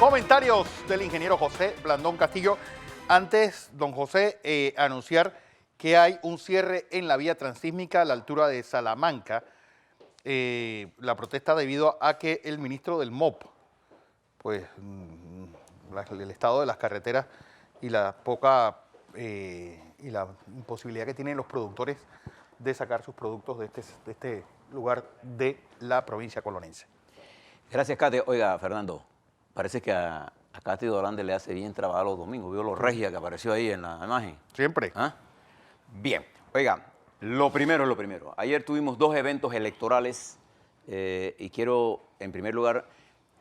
Comentarios del ingeniero José Blandón Castillo. Antes, don José, anunciar que hay un cierre en la vía transísmica a la altura de Salamanca. La protesta debido a que el ministro del MOP, pues el estado de las carreteras y la poca y la imposibilidad que tienen los productores de sacar sus productos de este lugar de la provincia colonense. Gracias, Cate. Oiga, Fernando, parece que a Cate Dorande le hace bien trabajar los domingos. ¿Vio lo regia que apareció ahí en la imagen? Siempre. ¿Ah? Bien. Oiga, lo primero es lo primero. Ayer tuvimos dos eventos electorales y quiero, en primer lugar,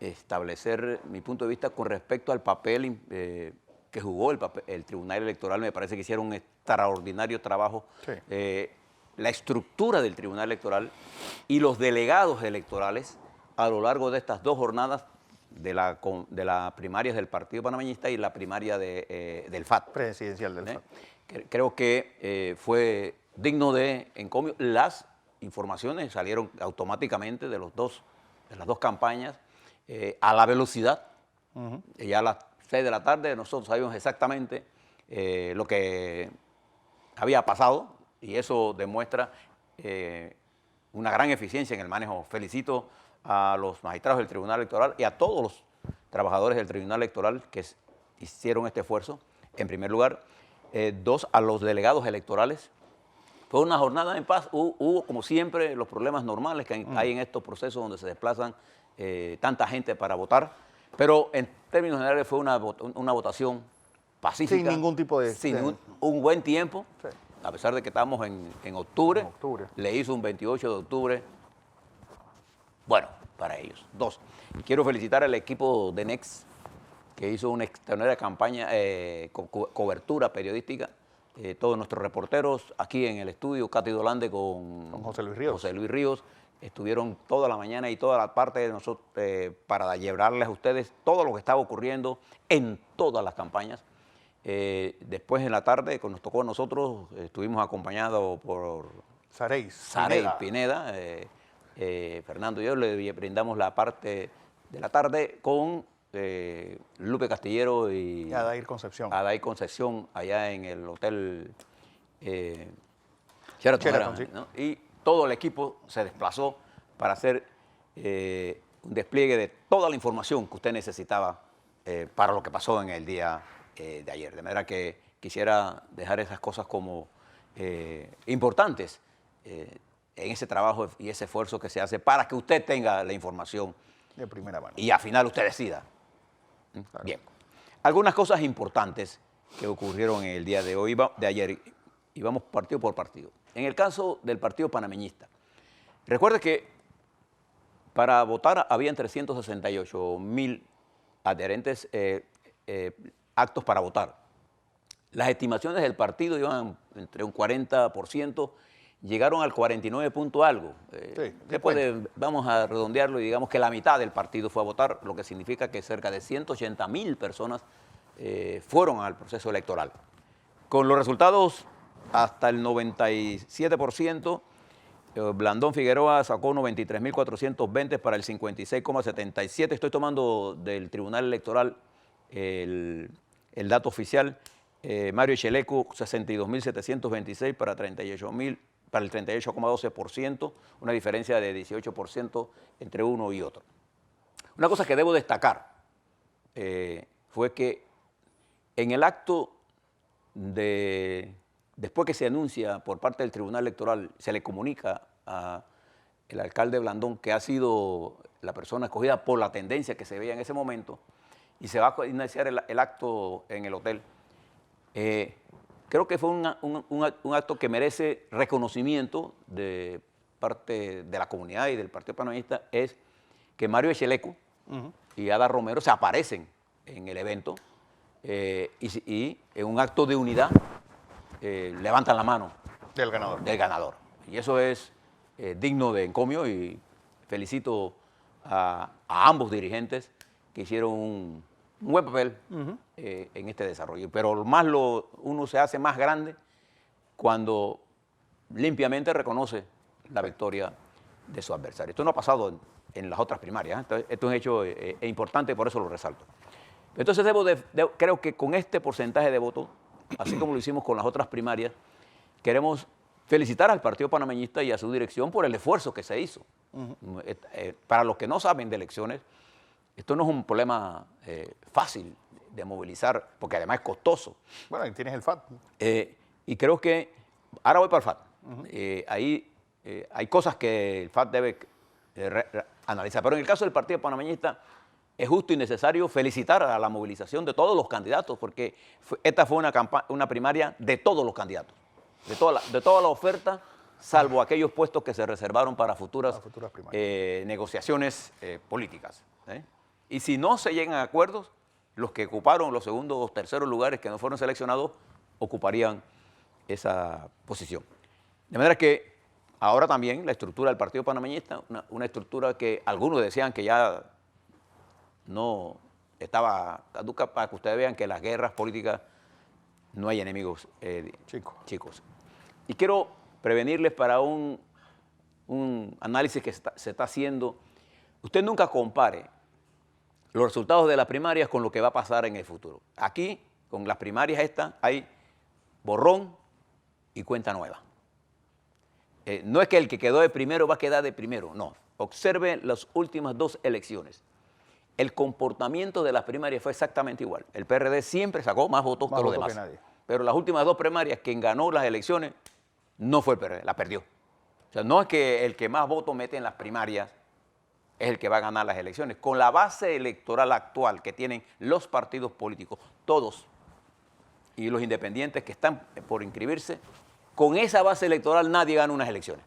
establecer mi punto de vista con respecto al papel que jugó el Tribunal Electoral. Me parece que hicieron un extraordinario trabajo. Sí. La estructura del Tribunal Electoral y los delegados electorales a lo largo de estas dos jornadas de las primarias del Partido Panameñista y la primaria del FAT. Presidencial del FAT. Creo que fue digno de encomio. Las informaciones salieron automáticamente de las dos campañas a la velocidad. Ya a las 6 de la tarde nosotros sabíamos exactamente lo que había pasado y eso demuestra una gran eficiencia en el manejo. Felicito a los magistrados del Tribunal Electoral y a todos los trabajadores del Tribunal Electoral que hicieron este esfuerzo. En primer lugar, dos, a los delegados electorales. Fue una jornada en paz. Hubo, como siempre, los problemas normales que hay en estos procesos donde se desplazan tanta gente para votar, pero en términos generales fue una votación pacífica. Sin ningún tipo de... Sin un buen tiempo, sí. A pesar de que estamos en octubre, le hizo un 28 de octubre, bueno, para ellos. Dos, quiero felicitar al equipo de NEX, que hizo una extraordinaria campaña, cobertura periodística, todos nuestros reporteros aquí en el estudio, Cate Dorande con José Luis Ríos. José Luis Ríos, estuvieron toda la mañana y toda la parte de nosotros para llevarles a ustedes todo lo que estaba ocurriendo en todas las campañas. Después en la tarde, cuando nos tocó a nosotros, estuvimos acompañados por Sarey Pineda. Fernando y yo le brindamos la parte de la tarde con Lupe Castillero y Adair Concepción. Adair Concepción, allá en el hotel Sheraton, sí. ¿no? Y todo el equipo se desplazó para hacer un despliegue de toda la información que usted necesitaba para lo que pasó en el día de ayer. De manera que quisiera dejar esas cosas como importantes en ese trabajo y ese esfuerzo que se hace para que usted tenga la información de primera mano. Y al final usted decida. Claro. Bien. Algunas cosas importantes que ocurrieron en el día de hoy, de ayer, y vamos partido por partido. En el caso del Partido Panameñista, recuerde que para votar habían 368.000 adherentes actos para votar. Las estimaciones del partido iban entre un 40%, llegaron al 49 punto algo. Sí, después vamos a redondearlo y digamos que la mitad del partido fue a votar, lo que significa que cerca de 180.000 personas fueron al proceso electoral. Con los resultados hasta el 97%, Blandón Figueroa sacó 93.420 para el 56,77%. Estoy tomando del Tribunal Electoral el dato oficial. Mario Echelecu, 62.726 para 38.000. Para el 38,12%, una diferencia de 18% entre uno y otro. Una cosa que debo destacar fue que en el acto después que se anuncia por parte del Tribunal Electoral, se le comunica al alcalde Blandón que ha sido la persona escogida por la tendencia que se veía en ese momento y se va a iniciar el acto en el hotel. Creo que fue un acto que merece reconocimiento de parte de la comunidad y del Partido Panameñista, es que Mario Echelecu y Ada Romero se aparecen en el evento y en un acto de unidad levantan la mano del ganador. Y eso es digno de encomio y felicito a ambos dirigentes que hicieron un buen papel en este desarrollo. Pero uno se hace más grande cuando limpiamente reconoce la victoria de su adversario. Esto no ha pasado en las otras primarias. Entonces, esto es un hecho importante, por eso lo resalto. Entonces creo que con este porcentaje de votos, así como lo hicimos con las otras primarias, queremos felicitar al Partido Panameñista y a su dirección por el esfuerzo que se hizo. Para los que no saben de elecciones, esto no es un problema fácil de movilizar, porque además es costoso. Bueno, ahí tienes el FAT. Y creo que, ahora voy para el FAT, ahí hay cosas que el FAT debe analizar, pero en el caso del Partido Panameñista es justo y necesario felicitar a la movilización de todos los candidatos, porque esta fue una primaria de todos los candidatos, de toda la oferta, salvo aquellos puestos que se reservaron para futuras negociaciones políticas. Y si no se llegan a acuerdos, los que ocuparon los segundos o terceros lugares que no fueron seleccionados, ocuparían esa posición. De manera que ahora también la estructura del Partido Panameñista, una estructura que algunos decían que ya no estaba caduca, para que ustedes vean que en las guerras políticas no hay enemigos chicos. Y quiero prevenirles para un análisis que se está haciendo. Usted nunca compare los resultados de las primarias con lo que va a pasar en el futuro. Aquí, con las primarias estas, hay borrón y cuenta nueva. No es que el que quedó de primero va a quedar de primero, no. Observe las últimas dos elecciones. El comportamiento de las primarias fue exactamente igual. El PRD siempre sacó más votos que los demás. Pero las últimas dos primarias, quien ganó las elecciones no fue el PRD, la perdió. O sea, no es que el que más votos mete en las primarias es el que va a ganar las elecciones. Con la base electoral actual que tienen los partidos políticos, todos, y los independientes que están por inscribirse, con esa base electoral nadie gana unas elecciones.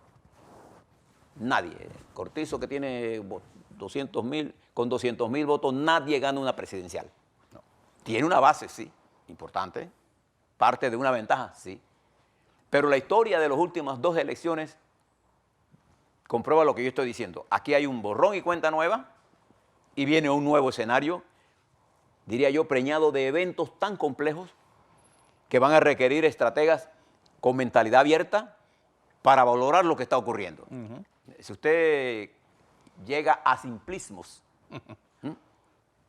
Nadie. Cortizo, que tiene 200.000, con 200.000 votos, nadie gana una presidencial. No. Tiene una base, sí, importante, parte de una ventaja, sí. Pero la historia de las últimas dos elecciones comprueba lo que yo estoy diciendo. Aquí hay un borrón y cuenta nueva y viene un nuevo escenario, diría yo, preñado de eventos tan complejos que van a requerir estrategas con mentalidad abierta para valorar lo que está ocurriendo. Si usted llega a simplismos,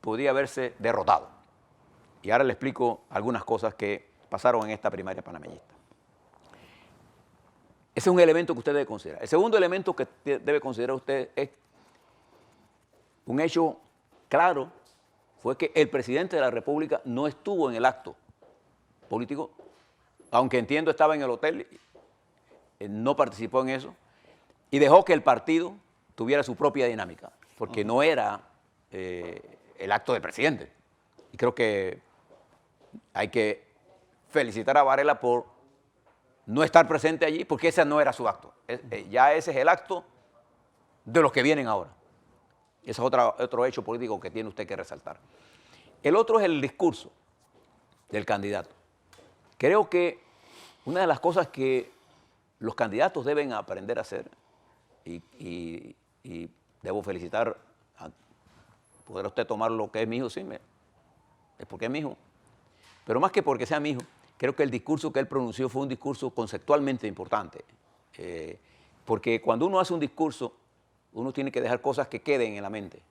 podría verse derrotado. Y ahora le explico algunas cosas que pasaron en esta primaria panameñista. Ese es un elemento que usted debe considerar. El segundo elemento que debe considerar usted es un hecho claro, fue que el presidente de la República no estuvo en el acto político, aunque entiendo estaba en el hotel, no participó en eso, y dejó que el partido tuviera su propia dinámica, porque no era el acto del presidente. Y creo que hay que felicitar a Varela por no estar presente allí, porque ese no era su acto. Ya ese es el acto de los que vienen ahora. Ese es otro hecho político que tiene usted que resaltar. El otro es el discurso del candidato. Creo que una de las cosas que los candidatos deben aprender a hacer, y debo felicitar, podrá usted tomar lo que es mi hijo, sí, es porque es mi hijo, pero más que porque sea mi hijo, creo que el discurso que él pronunció fue un discurso conceptualmente importante, porque cuando uno hace un discurso, uno tiene que dejar cosas que queden en la mente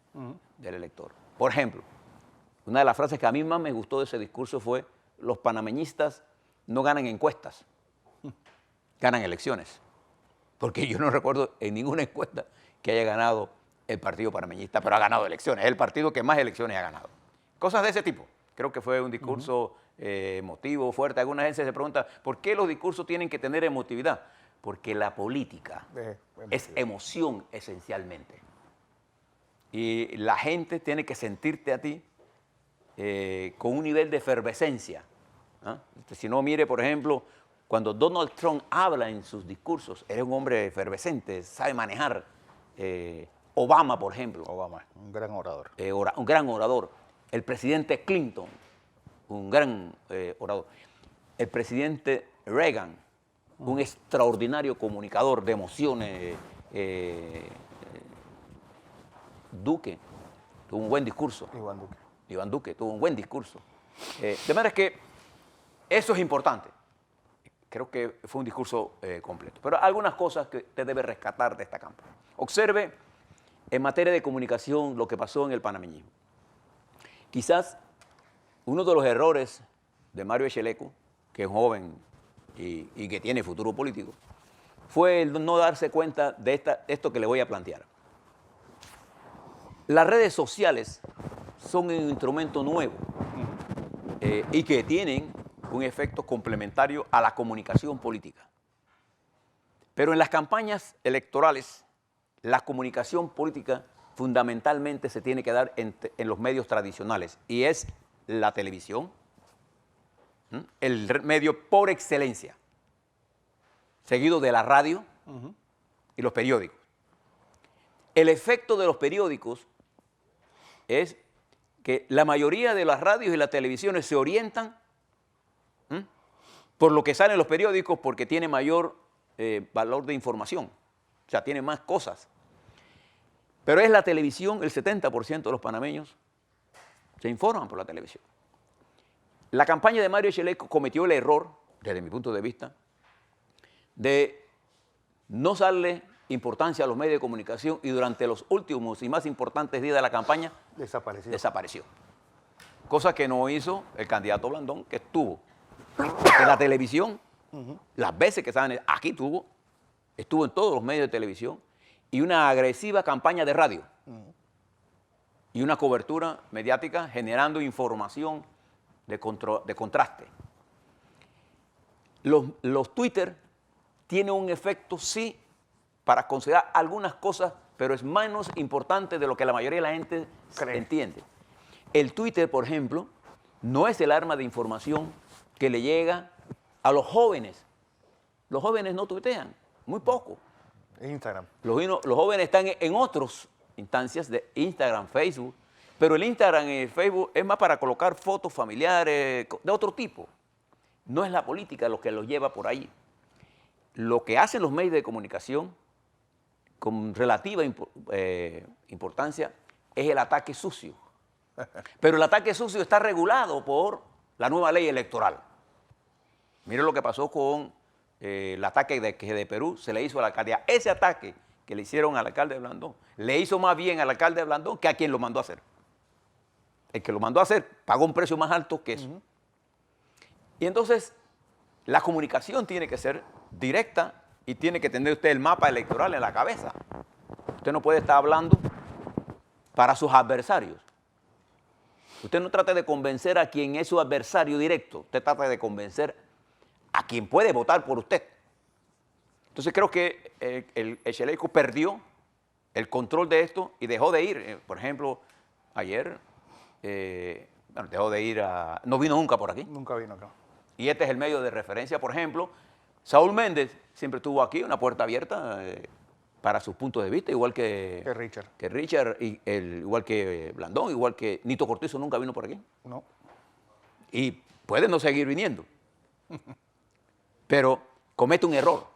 del elector. Por ejemplo, una de las frases que a mí más me gustó de ese discurso fue: los panameñistas no ganan encuestas, ganan elecciones. Porque yo no recuerdo en ninguna encuesta que haya ganado el Partido Panameñista, pero ha ganado elecciones. Es el partido que más elecciones ha ganado. Cosas de ese tipo. Creo que fue un discurso emotivo, fuerte. Alguna gente se pregunta, ¿por qué los discursos tienen que tener emotividad? Porque la política es emoción esencialmente. Y la gente tiene que sentirte a ti con un nivel de efervescencia. Si no, mire, por ejemplo, cuando Donald Trump habla en sus discursos, era un hombre efervescente, sabe manejar. Obama, por ejemplo. Obama, un gran orador. Un gran orador. El presidente Clinton, un gran orador. El presidente Reagan, un extraordinario comunicador de emociones. Duque tuvo un buen discurso. Iván Duque tuvo un buen discurso. De manera que eso es importante. Creo que fue un discurso completo. Pero algunas cosas que usted debe rescatar de esta campaña. Observe en materia de comunicación lo que pasó en el panameñismo. Quizás uno de los errores de Mario Echeleco, que es joven y que tiene futuro político, fue el no darse cuenta de esto que le voy a plantear. Las redes sociales son un instrumento nuevo y que tienen un efecto complementario a la comunicación política. Pero en las campañas electorales, la comunicación política fundamentalmente se tiene que dar en los medios tradicionales, y es la televisión, el medio por excelencia, seguido de la radio y los periódicos. El efecto de los periódicos es que la mayoría de las radios y las televisiones se orientan por lo que sale en los periódicos, porque tiene mayor valor de información, o sea, tiene más cosas. Pero es la televisión, el 70% de los panameños se informan por la televisión. La campaña de Mario Echeleco cometió el error, desde mi punto de vista, de no darle importancia a los medios de comunicación, y durante los últimos y más importantes días de la campaña desapareció. Cosa que no hizo el candidato Blandón, que estuvo en la televisión, las veces que estaban aquí estuvo en todos los medios de televisión, y una agresiva campaña de radio y una cobertura mediática generando información de contraste. Los Twitter tienen un efecto, sí, para considerar algunas cosas, pero es menos importante de lo que la mayoría de la gente entiende. El Twitter, por ejemplo, no es el arma de información que le llega a los jóvenes. Los jóvenes no tuitean, muy poco. Instagram. Los jóvenes están en otras instancias de Instagram, Facebook, pero el Instagram y el Facebook es más para colocar fotos familiares de otro tipo. No es la política lo que los lleva por ahí. Lo que hacen los medios de comunicación con relativa importancia es el ataque sucio. Pero el ataque sucio está regulado por la nueva ley electoral. Miren lo que pasó con el ataque de Perú, se le hizo a la alcaldía. Ese ataque que le hicieron al alcalde de Blandón, le hizo más bien al alcalde de Blandón que a quien lo mandó a hacer. El que lo mandó a hacer pagó un precio más alto que eso. Y entonces, la comunicación tiene que ser directa y tiene que tener usted el mapa electoral en la cabeza. Usted no puede estar hablando para sus adversarios. Usted no trata de convencer a quien es su adversario directo, usted trata de convencer a quien puede votar por usted. Entonces creo que el Echeleco perdió el control de esto y dejó de ir. Por ejemplo, ayer dejó de ir no vino nunca por aquí. Nunca vino acá. Y este es el medio de referencia. Por ejemplo, Saúl Méndez siempre estuvo aquí, una puerta abierta para sus puntos de vista, igual que Richard. Que Richard, igual que Blandón, igual que Nito Cortizo nunca vino por aquí. No. Y puede no seguir viniendo. Pero comete un error.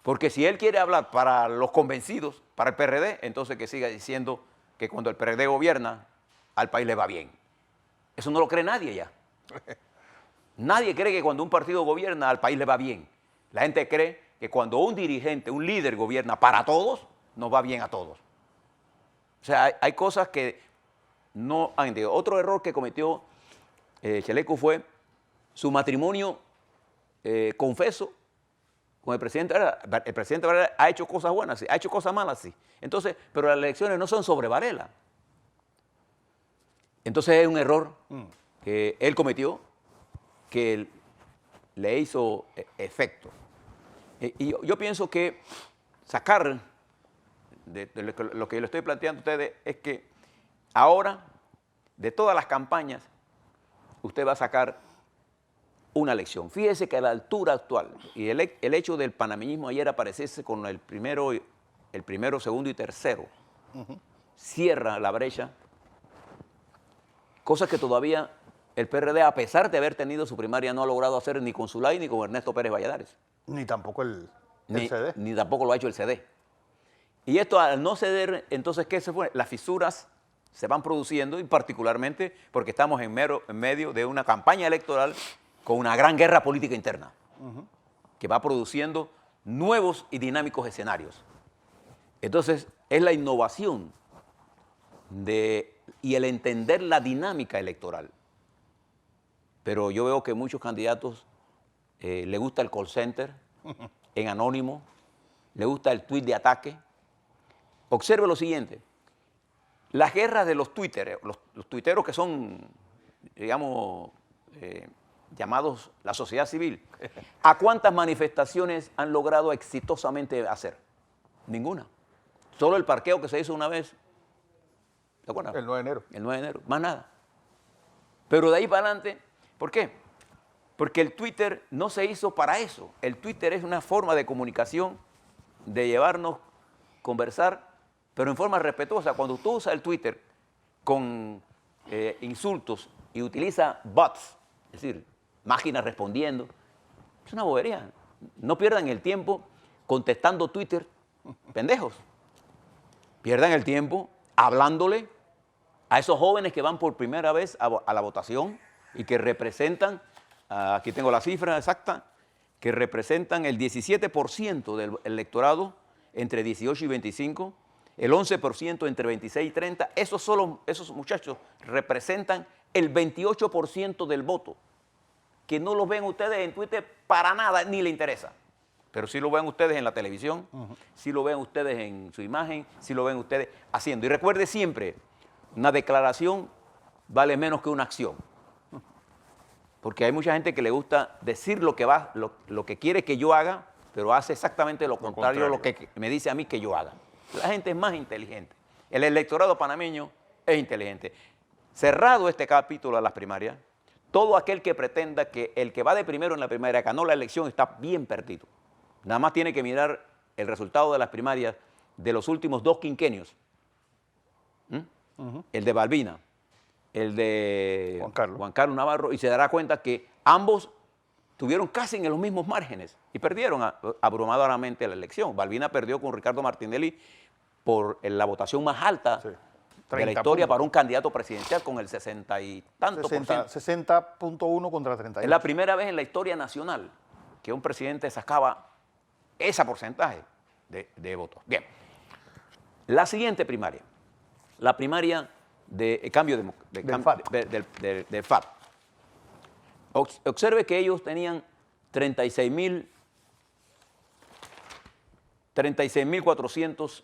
Porque si él quiere hablar para los convencidos, para el PRD, entonces que siga diciendo que cuando el PRD gobierna, al país le va bien. Eso no lo cree nadie ya. Nadie cree que cuando un partido gobierna, al país le va bien. La gente cree que cuando un dirigente, un líder gobierna para todos, nos va bien a todos. O sea, hay cosas que no han entendido. Otro error que cometió Echeleco fue su matrimonio confeso con el presidente. El presidente Varela ha hecho cosas buenas, sí, ha hecho cosas malas, sí. Entonces, pero las elecciones no son sobre Varela. Entonces es un error que él cometió, que le hizo efecto. Y yo pienso que sacar de lo que le estoy planteando a ustedes es que ahora, de todas las campañas, usted va a sacar una lección. Fíjese que a la altura actual, y el hecho del panameñismo ayer aparecerse con el primero, segundo y tercero, cierra la brecha, cosa que todavía el PRD, a pesar de haber tenido su primaria, no ha logrado hacer ni con Zulay ni con Ernesto Pérez Valladares. Ni tampoco el CD. Ni tampoco lo ha hecho el CD. Y esto, al no ceder, entonces, ¿qué se fue? Las fisuras se van produciendo, y particularmente porque estamos en medio de una campaña electoral con una gran guerra política interna, que va produciendo nuevos y dinámicos escenarios. Entonces, es la innovación y el entender la dinámica electoral. Pero yo veo que muchos candidatos les gusta el call center en anónimo, les gusta el tuit de ataque. Observe lo siguiente, las guerras de los tuiteros, los tuiteros que son, digamos, llamados la sociedad civil, ¿a cuántas manifestaciones han logrado exitosamente hacer? Ninguna. Solo el parqueo que se hizo una vez. ¿Te acuerdas? El 9 de enero. El 9 de enero, más nada. Pero de ahí para adelante, ¿por qué? Porque el Twitter no se hizo para eso. El Twitter es una forma de comunicación, de llevarnos, conversar, pero en forma respetuosa. Cuando tú usas el Twitter con insultos y utiliza bots, es decir, máquinas respondiendo, es una bobería. No pierdan el tiempo contestando Twitter, pendejos. Pierdan el tiempo hablándole a esos jóvenes que van por primera vez a la votación y que representan, aquí tengo la cifra exacta, que representan el 17% del electorado entre 18 y 25, el 11% entre 26 y 30. Esos muchachos representan el 28% del voto, que no los ven ustedes en Twitter para nada, ni le interesa. Pero sí lo ven ustedes en la televisión, sí lo ven ustedes en su imagen, sí lo ven ustedes haciendo. Y recuerde siempre, una declaración vale menos que una acción. Porque hay mucha gente que le gusta decir lo que quiere que yo haga, pero hace exactamente lo contrario a lo que me dice a mí que yo haga. La gente es más inteligente. El electorado panameño es inteligente. Cerrado este capítulo de las primarias, todo aquel que pretenda que el que va de primero en la primaria ganó la elección está bien perdido. Nada más tiene que mirar el resultado de las primarias de los últimos 2 quinquenios. El de Balbina, el de Juan Carlos Navarro, y se dará cuenta que ambos tuvieron casi en los mismos márgenes y perdieron abrumadoramente la elección. Balbina perdió con Ricardo Martinelli por la votación más alta de la historia para un candidato presidencial con el 60 y tanto por ciento. 60.1 contra 38. Es la primera vez en la historia nacional que un presidente sacaba ese porcentaje de votos. Bien, la siguiente primaria, la primaria de cambio del FAT. Observe que ellos tenían 36.400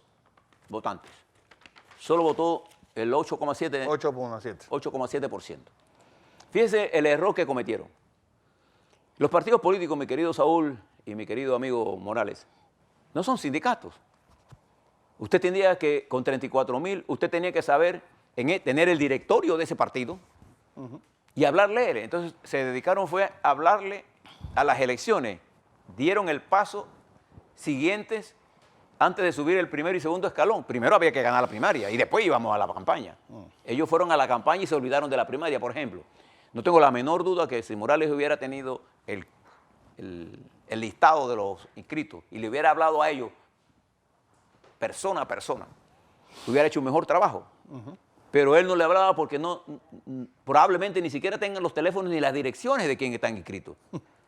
votantes. Solo votó el 8,7%. Fíjese el error que cometieron. Los partidos políticos, mi querido Saúl y mi querido amigo Morales, no son sindicatos. Usted tendría que, con 34.000, usted tenía que saber, tener el directorio de ese partido y hablarle. Entonces se dedicaron fue a hablarle a las elecciones. Dieron el paso siguientes antes de subir el primer y segundo escalón. Primero había que ganar la primaria y después íbamos a la campaña. Ellos fueron a la campaña y se olvidaron de la primaria, por ejemplo. No tengo la menor duda que si Morales hubiera tenido el listado de los inscritos y le hubiera hablado a ellos persona a persona, hubiera hecho un mejor trabajo. Pero él no le hablaba porque probablemente ni siquiera tengan los teléfonos ni las direcciones de quien están inscritos.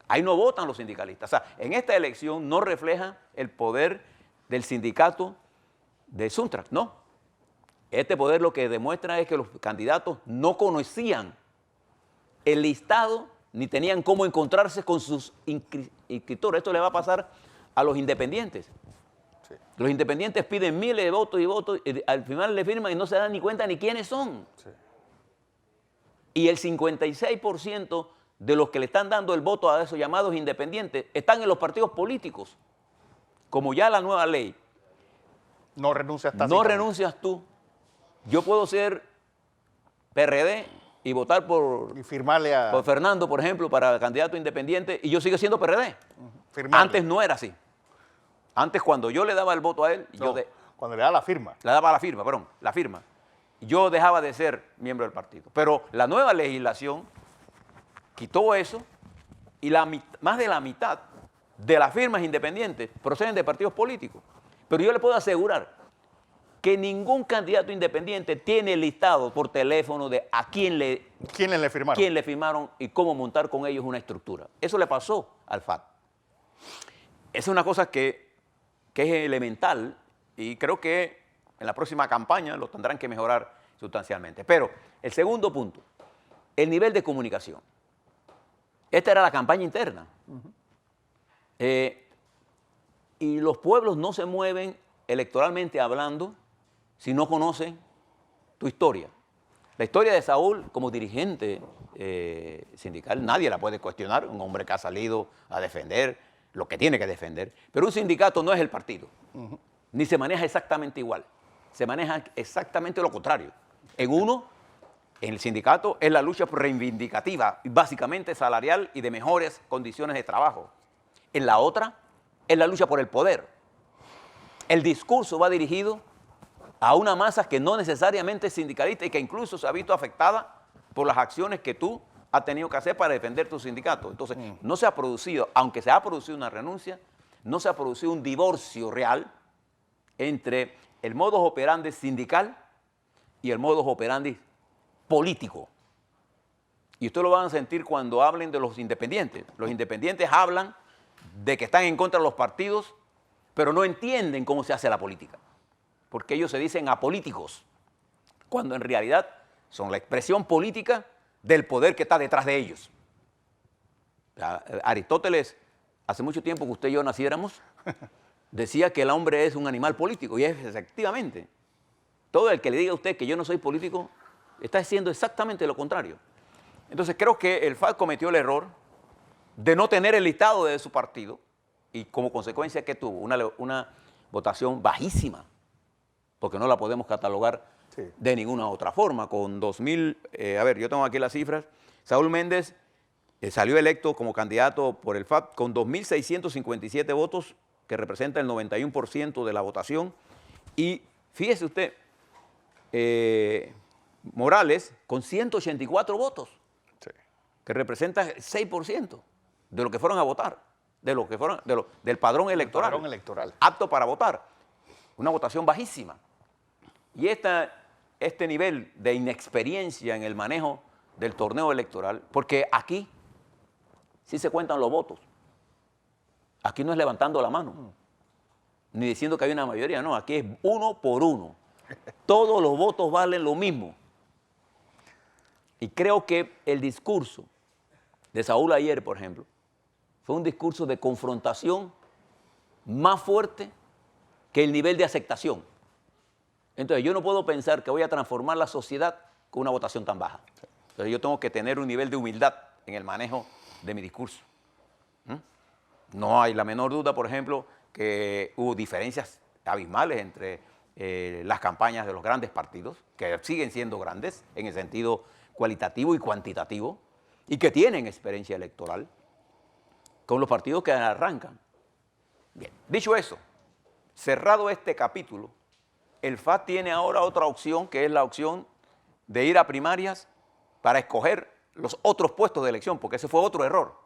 Ahí no votan los sindicalistas. O sea, en esta elección no refleja el poder del sindicato de Suntrax, no. Este poder lo que demuestra es que los candidatos no conocían el listado ni tenían cómo encontrarse con sus inscriptores. Esto le va a pasar a los independientes. Sí. Los independientes piden miles de votos y al final le firman y no se dan ni cuenta ni quiénes son. Sí. Y el 56% de los que le están dando el voto a esos llamados independientes están en los partidos políticos. Como ya la nueva ley. No renuncias No renuncias tú. Yo puedo ser PRD y votar por Fernando, por ejemplo, para candidato independiente, y yo sigo siendo PRD. Antes no era así. Antes, cuando yo le daba el voto a él, cuando le daba la firma. Le daba la firma. Yo dejaba de ser miembro del partido. Pero la nueva legislación quitó eso y más de la mitad de las firmas independientes proceden de partidos políticos. Pero yo le puedo asegurar que ningún candidato independiente tiene listado por teléfono de a quién le firmaron y cómo montar con ellos una estructura. Eso le pasó al FAT. Es una cosa que es elemental y creo que en la próxima campaña lo tendrán que mejorar sustancialmente. Pero el segundo punto, el nivel de comunicación. Esta era la campaña interna. Y los pueblos no se mueven electoralmente hablando si no conocen tu historia. La historia de Saúl como dirigente sindical, nadie la puede cuestionar, un hombre que ha salido a defender lo que tiene que defender, pero un sindicato no es el partido, ni se maneja exactamente igual, se maneja exactamente lo contrario. En el sindicato es la lucha reivindicativa, básicamente salarial y de mejores condiciones de trabajo. En la otra es la lucha por el poder. El discurso va dirigido a una masa que no necesariamente es sindicalista y que incluso se ha visto afectada por las acciones que tú has tenido que hacer para defender tu sindicato. Entonces, no se ha producido, aunque se ha producido una renuncia, no se ha producido un divorcio real entre el modus operandi sindical y el modus operandi político. Y ustedes lo van a sentir cuando hablen de los independientes. Los independientes hablan de que están en contra de los partidos, pero no entienden cómo se hace la política, porque ellos se dicen apolíticos, cuando en realidad son la expresión política del poder que está detrás de ellos. Aristóteles, hace mucho tiempo que usted y yo naciéramos, decía que el hombre es un animal político, y es efectivamente. Todo el que le diga a usted que yo no soy político, está diciendo exactamente lo contrario. Entonces creo que el FAD cometió el error de no tener el listado de su partido, y como consecuencia que tuvo una votación bajísima, porque no la podemos catalogar de ninguna otra forma. Con 2000, yo tengo aquí las cifras, Saúl Méndez salió electo como candidato por el FAD con 2.657 votos, que representa el 91% de la votación, y fíjese usted, Morales con 184 votos, que representa el 6% de lo que fueron a votar, del padrón electoral, apto para votar. Una votación bajísima. Y este nivel de inexperiencia en el manejo del torneo electoral, porque aquí sí se cuentan los votos. Aquí no es levantando la mano, ni diciendo que hay una mayoría, no, aquí es uno por uno. Todos los votos valen lo mismo. Y creo que el discurso de Saúl ayer, por ejemplo, fue un discurso de confrontación más fuerte que el nivel de aceptación. Entonces yo no puedo pensar que voy a transformar la sociedad con una votación tan baja. Entonces yo tengo que tener un nivel de humildad en el manejo de mi discurso. No hay la menor duda, por ejemplo, que hubo diferencias abismales entre las campañas de los grandes partidos, que siguen siendo grandes en el sentido cualitativo y cuantitativo, y que tienen experiencia electoral, con los partidos que arrancan. Bien, dicho eso, cerrado este capítulo, el FAD tiene ahora otra opción, que es la opción de ir a primarias para escoger los otros puestos de elección, porque ese fue otro error.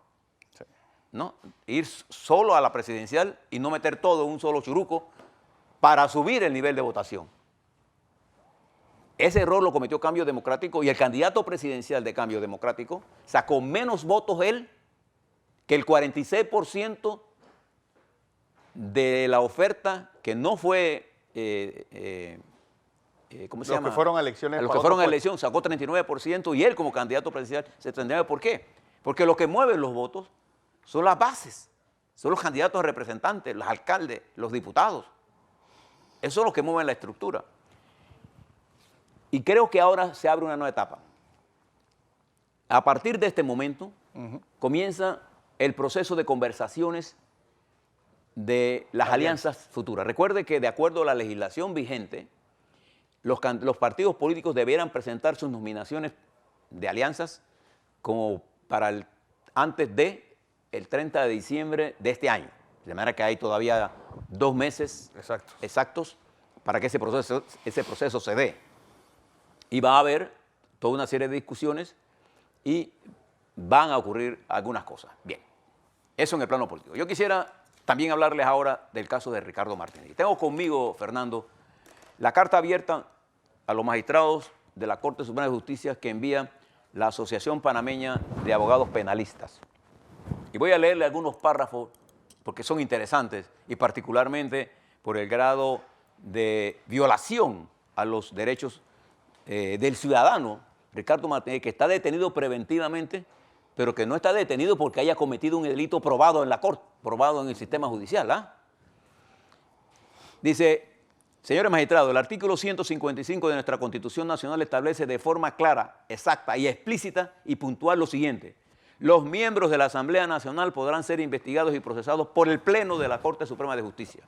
¿No? Ir solo a la presidencial y no meter todo en un solo churuco para subir el nivel de votación. Ese error lo cometió Cambio Democrático, y el candidato presidencial de Cambio Democrático sacó menos votos él que el 46% de la oferta que no fue, ¿cómo se llama? Los que fueron a elecciones. Los que fueron a elección sacó 39%, y él como candidato presidencial 79%. ¿Por qué? Porque lo que mueven los votos son las bases, son los candidatos a representantes, los alcaldes, los diputados. Eso es lo que mueve la estructura. Y creo que ahora se abre una nueva etapa. A partir de este momento comienza el proceso de conversaciones de las alianzas futuras. Recuerde que de acuerdo a la legislación vigente, los partidos políticos debieran presentar sus nominaciones de alianzas como para antes de el 30 de diciembre de este año. De manera que hay todavía 2 meses exactos para que ese proceso se dé. Y va a haber toda una serie de discusiones y van a ocurrir algunas cosas. Bien, eso en el plano político. Yo quisiera también hablarles ahora del caso de Ricardo Martinelli. Tengo conmigo, Fernando, la carta abierta a los magistrados de la Corte Suprema de Justicia que envía la Asociación Panameña de Abogados Penalistas. Y voy a leerle algunos párrafos porque son interesantes, y particularmente por el grado de violación a los derechos del ciudadano, Ricardo Martinelli, que está detenido preventivamente, pero que no está detenido porque haya cometido un delito probado en la corte, probado en el sistema judicial. Dice, señores magistrados, el artículo 155 de nuestra Constitución Nacional establece de forma clara, exacta y explícita y puntual lo siguiente: los miembros de la Asamblea Nacional podrán ser investigados y procesados por el Pleno de la Corte Suprema de Justicia.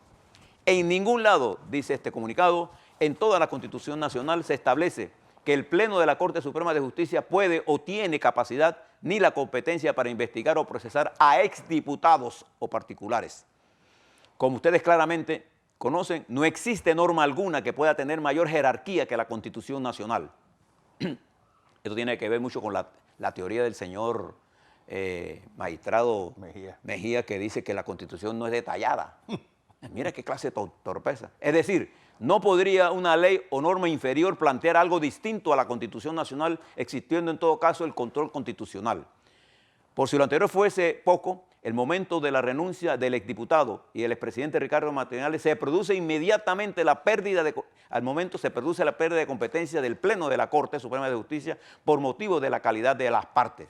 En ningún lado, dice este comunicado, en toda la Constitución Nacional se establece que el Pleno de la Corte Suprema de Justicia puede o tiene capacidad ni la competencia para investigar o procesar a exdiputados o particulares. Como ustedes claramente conocen, no existe norma alguna que pueda tener mayor jerarquía que la Constitución Nacional. Esto tiene que ver mucho con la teoría del señor magistrado Mejía, que dice que la Constitución no es detallada. Mira qué clase de torpeza. Es decir, no podría una ley o norma inferior plantear algo distinto a la Constitución Nacional, existiendo en todo caso el control constitucional. Por si lo anterior fuese poco, el momento de la renuncia del exdiputado y el expresidente Ricardo Martinelli se produce inmediatamente al momento se produce la pérdida de competencia del Pleno de la Corte Suprema de Justicia por motivo de la calidad de las partes.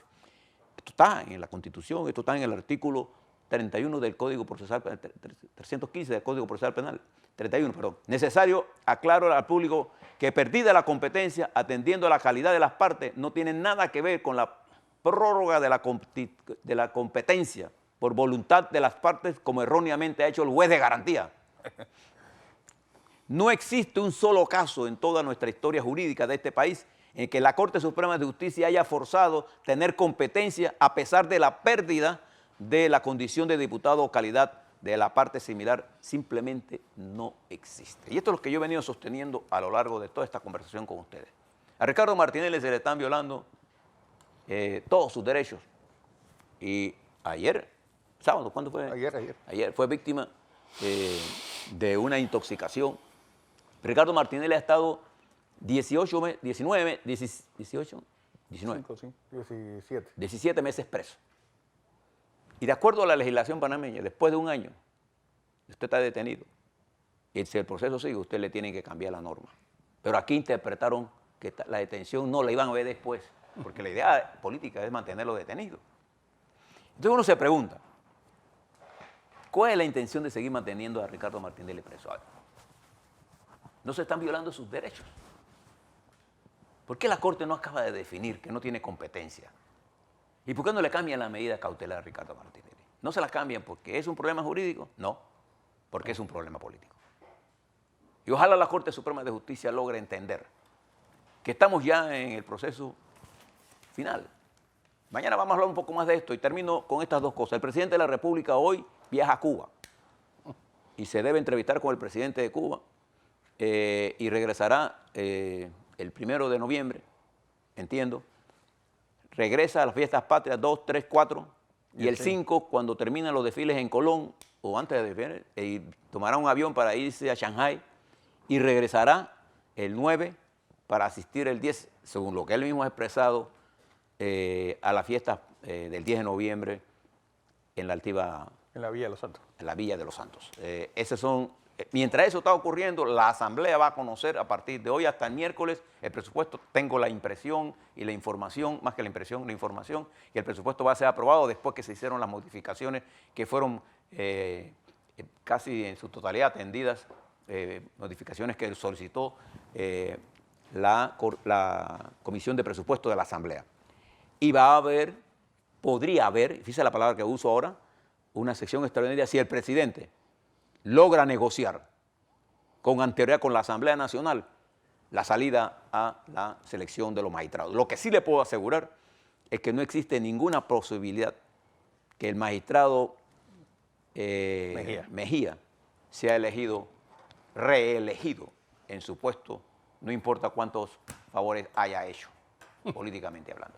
Esto está en la Constitución, esto está en el artículo 31 del Código Procesal, 315 del Código Procesal Penal, 31, perdón. Necesario, aclaro al público, que perdida la competencia, atendiendo a la calidad de las partes, no tiene nada que ver con la prórroga de la competencia por voluntad de las partes, como erróneamente ha hecho el juez de garantía. No existe un solo caso en toda nuestra historia jurídica de este país en que la Corte Suprema de Justicia haya forzado tener competencia a pesar de la pérdida de la condición de diputado o calidad de la parte similar. Simplemente no existe. Y esto es lo que yo he venido sosteniendo a lo largo de toda esta conversación con ustedes. A Ricardo Martinelli se le están violando todos sus derechos. Y ayer, sábado, ¿cuándo fue? Ayer fue víctima de una intoxicación. Ricardo Martinelli ha estado 17 meses preso. Y de acuerdo a la legislación panameña, después de un año, usted está detenido. Y si el proceso sigue, usted le tiene que cambiar la norma. Pero aquí interpretaron que la detención no la iban a ver después, porque la idea política es mantenerlo detenido. Entonces uno se pregunta, ¿cuál es la intención de seguir manteniendo a Ricardo Martinelli preso? No se están violando sus derechos. ¿Por qué la Corte no acaba de definir que no tiene competencia? ¿Y por qué no le cambian la medida cautelar a Ricardo Martinelli? ¿No se la cambian porque es un problema jurídico? No, porque es un problema político. Y ojalá la Corte Suprema de Justicia logre entender que estamos ya en el proceso final. Mañana vamos a hablar un poco más de esto y termino con estas dos cosas. El presidente de la República hoy viaja a Cuba y se debe entrevistar con el presidente de Cuba y regresará el 1 de noviembre, entiendo. Regresa a las fiestas patrias 2, 3, 4 y el 5 cuando terminan los desfiles en Colón o antes de desfiles, y tomará un avión para irse a Shanghái y regresará el 9 para asistir el 10, según lo que él mismo ha expresado, a las fiestas del 10 de noviembre en la Altiva. En la Villa de los Santos. En la Villa de los Santos. Mientras eso está ocurriendo, la Asamblea va a conocer a partir de hoy hasta el miércoles el presupuesto. Tengo la impresión y la información, más que la impresión, la información, que el presupuesto va a ser aprobado después que se hicieron las modificaciones que fueron casi en su totalidad atendidas, modificaciones que solicitó la Comisión de Presupuesto de la Asamblea. Y va a haber, podría haber, fíjese la palabra que uso ahora, una sección extraordinaria si el presidente logra negociar con anterioridad con la Asamblea Nacional la salida a la selección de los magistrados. Lo que sí le puedo asegurar es que no existe ninguna posibilidad que el magistrado Mejía sea reelegido en su puesto, no importa cuántos favores haya hecho, políticamente hablando.